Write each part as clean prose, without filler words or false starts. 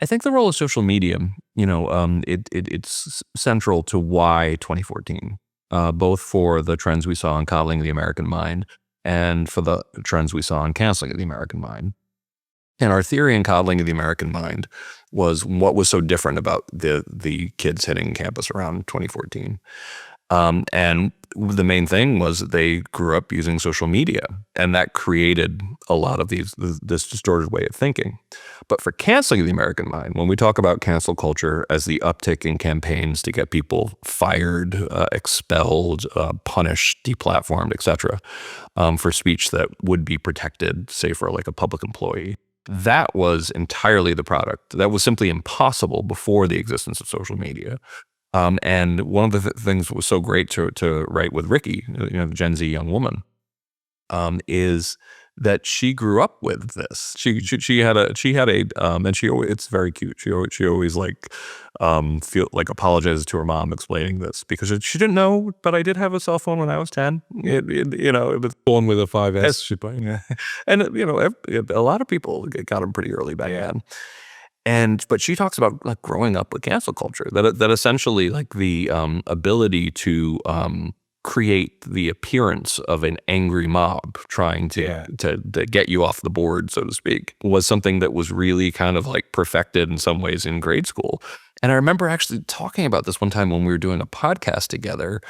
I think the role of social media, it's central to why 2014, both for the trends we saw in coddling the American mind and for the trends we saw in canceling of the American mind. And our theory in coddling of the American mind was what was so different about the kids hitting campus around 2014. And the main thing was that they grew up using social media, and that created a lot of this distorted way of thinking. But for canceling the American mind, when we talk about cancel culture as the uptick in campaigns to get people fired, expelled, punished, deplatformed, etc., for speech that would be protected, say for like a public employee, that was entirely the product. That was simply impossible before the existence of social media. And one of the things that was so great to write with Ricky, the Gen Z young woman, is that she grew up with this. She had a and she always, it's very cute. She always like feel like apologizes to her mom explaining this because she didn't know, but I did have a cell phone when I was 10. It was Born with a 5S. Yeah. and a lot of people got them pretty early back then. But she talks about like growing up with cancel culture, that essentially like the ability to create the appearance of an angry mob trying to get you off the board, so to speak, was something that was really kind of like perfected in some ways in grade school. And I remember actually talking about this one time when we were doing a podcast together,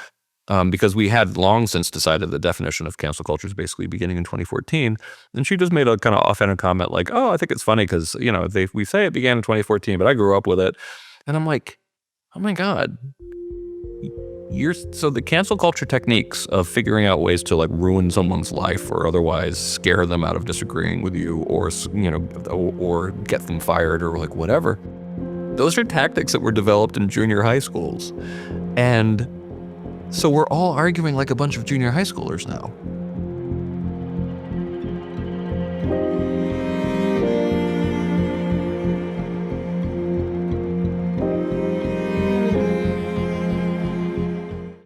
because we had long since decided the definition of cancel culture is basically beginning in 2014. And she just made a kind of offhanded comment like, oh, I think it's funny because, we say it began in 2014, but I grew up with it. And I'm like, oh my God. So the cancel culture techniques of figuring out ways to like ruin someone's life or otherwise scare them out of disagreeing with you or get them fired or like whatever, those are tactics that were developed in junior high schools. And so we're all arguing like a bunch of junior high schoolers now.